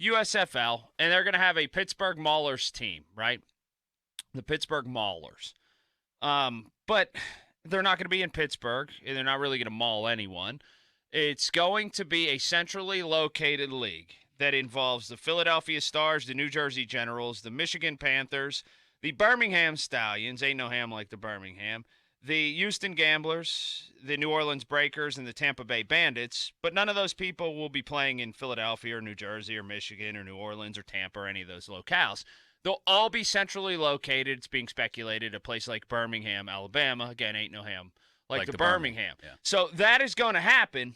USFL, and they're going to have a Pittsburgh Maulers team, right? The Pittsburgh Maulers. But they're not going to be in Pittsburgh, and they're not really going to maul anyone. It's going to be a centrally located league that involves the Philadelphia Stars, the New Jersey Generals, the Michigan Panthers, the Birmingham Stallions, ain't no ham like the Birmingham, the Houston Gamblers, the New Orleans Breakers, and the Tampa Bay Bandits, but none of those people will be playing in Philadelphia or New Jersey or Michigan or New Orleans or Tampa or any of those locales. They'll all be centrally located. It's being speculated a place like Birmingham, Alabama. Again, ain't no ham like the Birmingham. Yeah. So that is going to happen,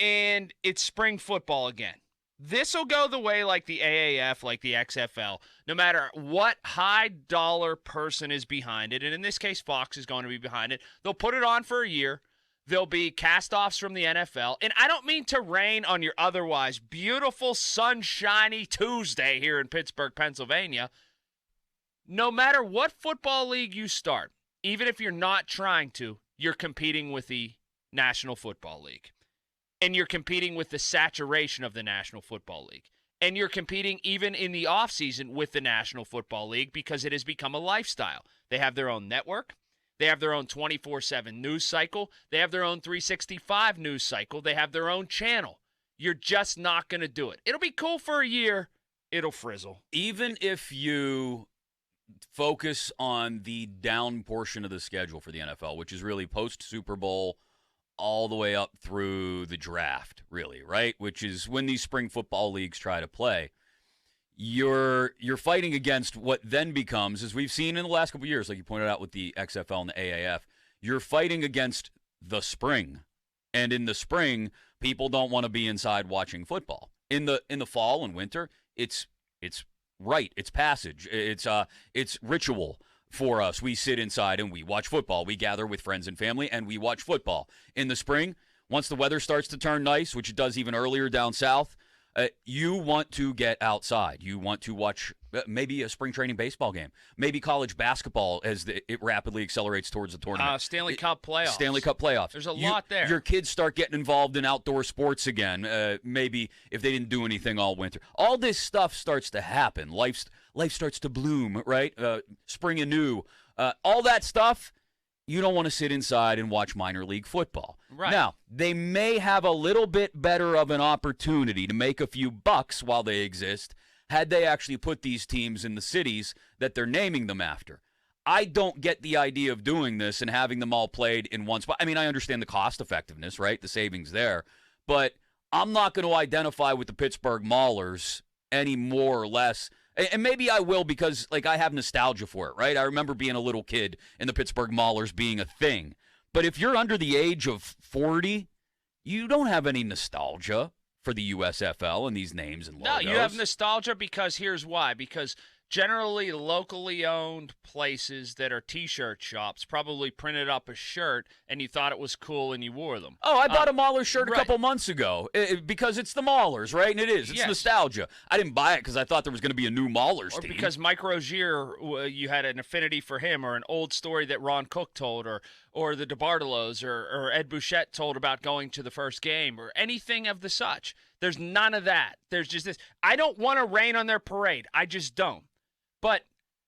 and it's spring football again. This will go the way like the AAF, like the XFL, no matter what high-dollar person is behind it, and in this case, Fox is going to be behind it. They'll put it on for a year. There'll be cast-offs from the NFL, and I don't mean to rain on your otherwise beautiful, sunshiny Tuesday here in Pittsburgh, Pennsylvania. No matter what football league you start, even if you're not trying to, you're competing with the National Football League. And you're competing with the saturation of the National Football League. And you're competing even in the offseason with the National Football League because it has become a lifestyle. They have their own network. They have their own 24/7 news cycle. They have their own 365 news cycle. They have their own channel. You're just not going to do it. It'll be cool for a year. It'll frizzle. Even if you focus on the down portion of the schedule for the NFL, which is really post-Super Bowl all the way up through the draft, really, right? Which is when these spring football leagues try to play. You're fighting against what then becomes, as we've seen in the last couple of years, like you pointed out with the XFL and the AAF, you're fighting against the spring. And in the spring, people don't want to be inside watching football. In the fall and winter, it's rite, it's passage, it's ritual. For us, we sit inside and we watch football. We gather with friends and family and we watch football. In the spring, once the weather starts to turn nice, which it does even earlier down south, you want to get outside. You want to watch maybe a spring training baseball game, maybe college basketball as it rapidly accelerates towards the tournament. Stanley Cup playoffs. Stanley Cup playoffs. There's a lot there. Your kids start getting involved in outdoor sports again, maybe if they didn't do anything all winter. All this stuff starts to happen. Life starts to bloom, right? Spring anew. All that stuff, you don't want to sit inside and watch minor league football. Right. Now, they may have a little bit better of an opportunity to make a few bucks while they exist had they actually put these teams in the cities that they're naming them after. I don't get the idea of doing this and having them all played in one spot. I mean, I understand the cost effectiveness, right? The savings there. But I'm not going to identify with the Pittsburgh Maulers any more or less. And maybe I will because, like, I have nostalgia for it, right? I remember being a little kid and the Pittsburgh Maulers being a thing. But if you're under the age of 40, you don't have any nostalgia for the USFL and these names and logos. No, you have nostalgia because here's why. Because generally locally owned places that are T-shirt shops probably printed up a shirt and you thought it was cool and you wore them. Oh, I bought a Maulers shirt a right. couple months ago because it's the Maulers, right? And it is. It's nostalgia. I didn't buy it because I thought there was going to be a new Maulers team. Or because Mike Rozier, you had an affinity for him, or an old story that Ron Cook told, or the DeBartolos or Ed Bouchette told about going to the first game, or anything of the such. There's none of that. There's just this. I don't want to rain on their parade. I just don't. But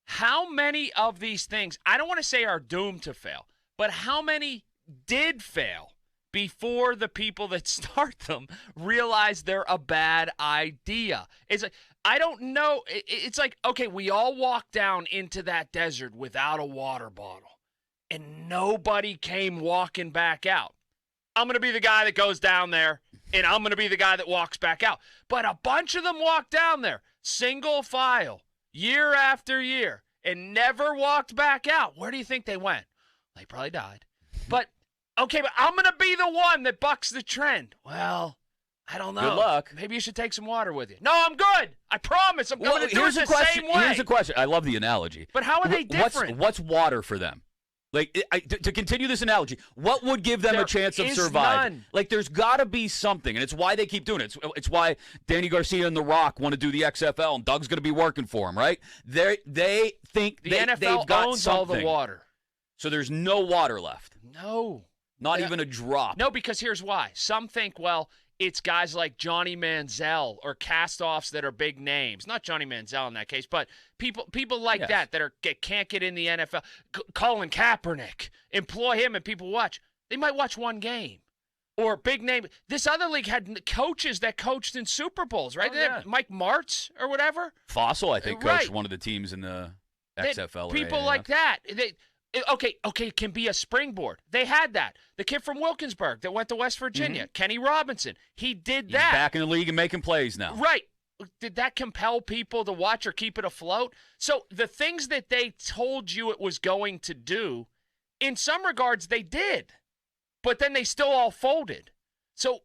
how many of these things, I don't want to say are doomed to fail, but how many did fail before the people that start them realize they're a bad idea? It's like, I don't know. It's like, okay, we all walked down into that desert without a water bottle, and nobody came walking back out. I'm going to be the guy that goes down there, and I'm going to be the guy that walks back out. But a bunch of them walked down there, single file, year after year, and never walked back out. Where do you think they went? They probably died. But, okay, but I'm going to be the one that bucks the trend. Well, I don't know. Good luck. Maybe you should take some water with you. No, I'm good. I promise. I'm going to do it the same way. Here's a question. I love the analogy. But how are they different? What's water for them? Like, to continue this analogy, what would give them a chance of surviving? None. Like, there's got to be something, and it's why they keep doing it. It's why Danny Garcia and The Rock want to do the XFL, and Doug's going to be working for them, right? They think the they've NFL got owns something. all the water. So there's no water left. No. Not even a drop. No, because here's why. Some think, well, it's guys like Johnny Manziel or cast-offs that are big names. Not Johnny Manziel in that case, but people like that can't get in the NFL. Colin Kaepernick, employ him and people watch. They might watch one game. Or big name. This other league had coaches that coached in Super Bowls, right? Mike Martz or whatever. Fossil, I think, coached one of the teams in the XFL. People like that. Okay, it can be a springboard. They had that. The kid from Wilkinsburg that went to West Virginia, Kenny Robinson, he did that. He's back in the league and making plays now. Right. Did that compel people to watch or keep it afloat? So the things that they told you it was going to do, in some regards, they did. But then they still all folded. So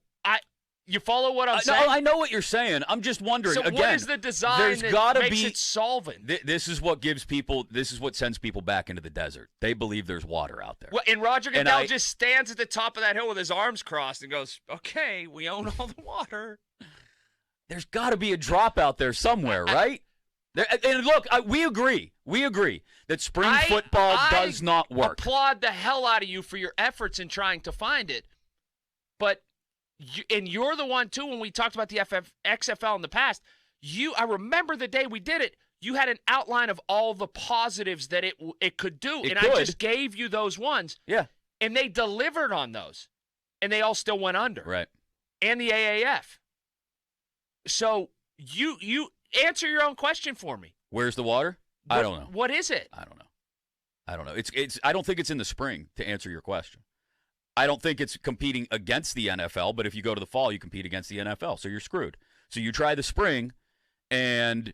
you follow what I'm saying? No, I know what you're saying. I'm just wondering. So again, what is the design that makes it solvent? This is what gives people. This is what sends people back into the desert. They believe there's water out there. Well, and Roger Goodell just stands at the top of that hill with his arms crossed and goes, "Okay, we own all the water." There's got to be a drop out there somewhere, right? And look, we agree. We agree that spring football does not work. I applaud the hell out of you for your efforts in trying to find it. But, you're the one, too, when we talked about the XFL in the past, I remember the day we did it, you had an outline of all the positives that it could do. I just gave you those ones. Yeah. And they delivered on those. And they all still went under. Right. And the AAF. So, you answer your own question for me. Where's the water? I don't know. What is it? I don't know. It's. I don't think it's in the spring, to answer your question. I don't think it's competing against the NFL, but if you go to the fall, you compete against the NFL, so you're screwed. So you try the spring, and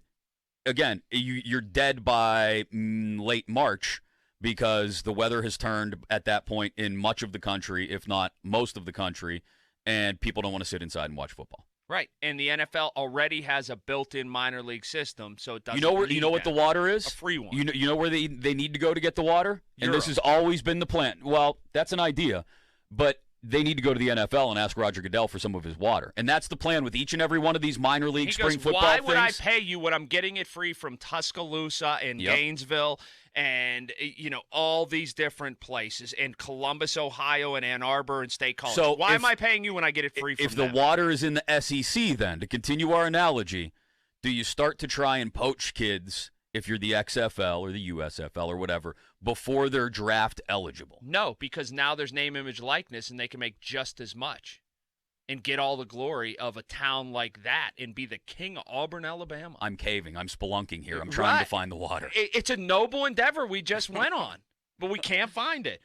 again, you're dead by late March because the weather has turned at that point in much of the country, if not most of the country, and people don't want to sit inside and watch football. Right, and the NFL already has a built-in minor league system, so it doesn't. You know what the water is? A free one. You know where they need to go to get the water? Europe. And this has always been the plan. Well, that's an idea, but they need to go to the NFL and ask Roger Goodell for some of his water, and that's the plan with each and every one of these minor league spring football why things. would I pay you when I'm getting it free from Tuscaloosa and Gainesville and all these different places in Columbus, Ohio, and Ann Arbor and State College? So why am I paying you when I get it free from them? If the water is in the SEC, then, to continue our analogy, do you start to try and poach kids, if you're the XFL or the USFL or whatever, before they're draft eligible? No, because now there's name, image, likeness, and they can make just as much and get all the glory of a town like that and be the king of Auburn, Alabama. I'm caving. I'm spelunking here. I'm trying to find the water. It's a noble endeavor we just went on, but we can't find it.